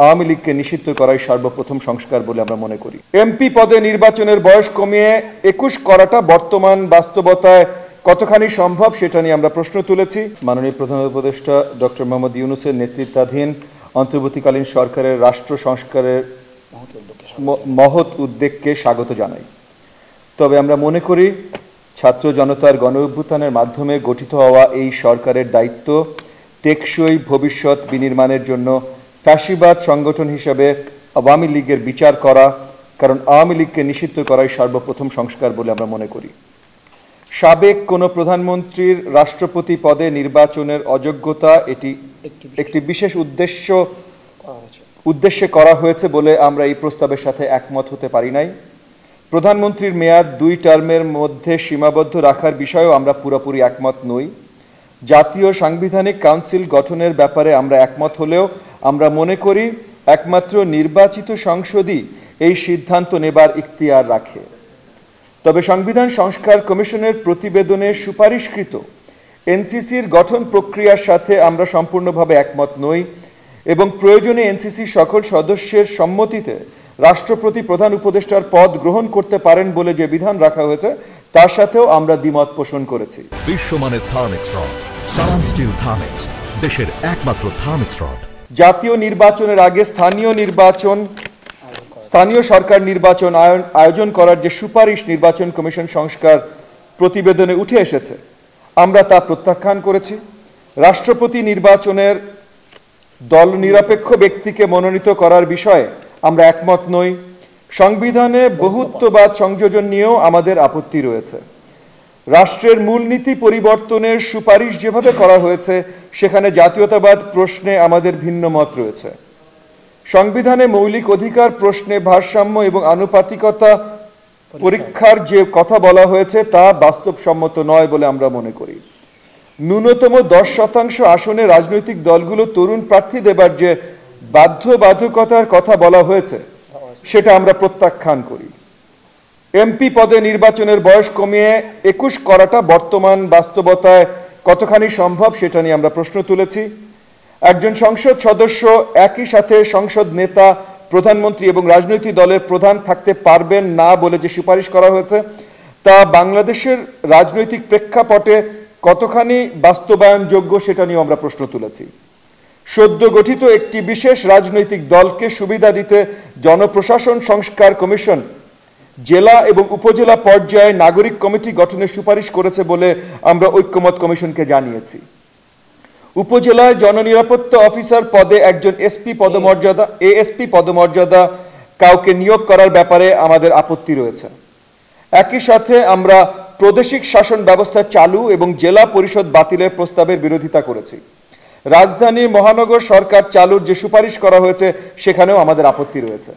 আওয়ামী লীগকে নিষিদ্ধ করাই সর্বপ্রথম সংস্কার বলে আমরা মনে করি। এমপি পদে নির্বাচনের বয়স কমিয়ে 21 করাটা বর্তমান বাস্তবতায় কতখানি সম্ভব সেটা নিয়ে আমরা প্রশ্ন তুলেছি। মাননীয় প্রধান উপদেষ্টা ডক্টর মোহাম্মদ ইউনূসের নেতৃত্বাধীন অন্তর্বর্তীকালীন সরকারের রাষ্ট্র সংস্কারের মহৎ উদ্যোগকে স্বাগত জানাই। তবে আমরা মনে করি ছাত্র জনতার গণ অভ্যুত্থানের মাধ্যমে গঠিত হওয়া এই সরকারের দায়িত্ব টেকসই ভবিষ্যৎ বিনির্মাণের জন্য ফ্যাসিবাদ সংগঠন হিসেবে আওয়ামী লীগের বিচার করা, কারণ আওয়ামী লীগকে নিষিদ্ধ করাই সর্বপ্রথম সংস্কার বলে আমরা মনে করি। সাবেক কোনো প্রধানমন্ত্রীর রাষ্ট্রপতি পদে নির্বাচনের অযোগ্যতা এটি একটি বিশেষ উদ্দেশ্যে করা হয়েছে বলে আমরা এই প্রস্তাবের সাথে একমত হতে পারি নাই। প্রধানমন্ত্রীর মেয়াদ 2 টার্মের মধ্যে সীমাবদ্ধ রাখার বিষয়েও আমরা পুরোপুরি একমত নই। জাতীয় সাংবিধানিক কাউন্সিল গঠনের ব্যাপারে আমরা একমত হলেও আমরা মনে করি একমাত্র নির্বাচিত সংসদই এই সিদ্ধান্ত নেবার ইখতিয়ার রাখে। তবে সংবিধান সংস্কার কমিশনের প্রতিবেদনে সুপারিশকৃত এনসিসির গঠন প্রক্রিয়ার সাথে আমরা সম্পূর্ণভাবে একমত নই এবং প্রয়োজনে এনসিসি সকল সদস্যের সম্মতিতে রাষ্ট্রপতি প্রধান উপদেষ্টার পদ গ্রহণ করতে পারেন বলে যে বিধান রাখা হয়েছে তার সাথেও আমরা দ্বিমত পোষণ করেছি। বিশ্বমানের থার্মিক্স রড, সালাম স্টিল থার্মিক্স, দেশের একমাত্র থার্মিক্স রড। জাতীয় নির্বাচনের আগে স্থানীয় সরকার নির্বাচন আয়োজন করার যে সুপারিশ নির্বাচন কমিশন সংস্কার প্রতিবেদনে উঠে এসেছে আমরা তা প্রত্যাখ্যান করেছি। রাষ্ট্রপতি নির্বাচনের দল নিরপেক্ষ ব্যক্তিকে মনোনীত করার বিষয়ে আমরা একমত নই। সংবিধানে বহুত্ববাদ সংযোজন নিয়েও আমাদের আপত্তি রয়েছে। রাষ্ট্রের মূলনীতি পরিবর্তনের সুপারিশ যেভাবে করা হয়েছে সেখানে জাতীয়তাবাদ প্রশ্নে আমাদের ভিন্ন মত রয়েছে। সংবিধানে মৌলিক অধিকার প্রশ্নে ভারসাম্য এবং আনুপাতিকতা পরীক্ষার যে কথা বলা হয়েছে তা বাস্তবসম্মত নয় বলে আমরা মনে করি। ন্যূনতম 10% আসনে রাজনৈতিক দলগুলো তরুণ প্রার্থী দেবার যে বাধ্যবাধকতার কথা বলা হয়েছে সেটা আমরা প্রত্যাখ্যান করি। এমপি পদে নির্বাচনের বয়স কমিয়ে 21 করাটা বর্তমান বাস্তবতায় কতখানি সম্ভব সেটা নিয়ে আমরা প্রশ্ন তুলেছি। একজন সংসদ সদস্য একই সাথে সংসদ নেতা, প্রধানমন্ত্রী এবং রাজনৈতিক দলের প্রধান থাকতে পারবেন না বলে যে সুপারিশ করা হয়েছে তা বাংলাদেশের রাজনৈতিক প্রেক্ষাপটে কতখানি বাস্তবায়নযোগ্য সেটা নিয়ে আমরা প্রশ্ন তুলেছি। সদ্য গঠিত একটি বিশেষ রাজনৈতিক দলকে সুবিধা দিতে জনপ্রশাসন সংস্কার কমিশন জেলা এবং উপজেলা পর্যায়ে নাগরিক কমিটি গঠনের সুপারিশ করেছে বলে আমরা ঐক্যমত কমিশনকে জানিয়েছি। উপজেলায় জননিরাপত্তা অফিসার পদে একজন এএসপি পদমর্যাদা কাউকে নিয়োগ করার ব্যাপারে আমাদের আপত্তি রয়েছে। একই সাথে আমরা প্রাদেশিক শাসন ব্যবস্থা চালু এবং জেলা পরিষদ বাতিলের প্রস্তাবের বিরোধিতা করেছি। রাজধানী মহানগর সরকার চালুর যে সুপারিশ করা হয়েছে সেখানেও আমাদের আপত্তি রয়েছে।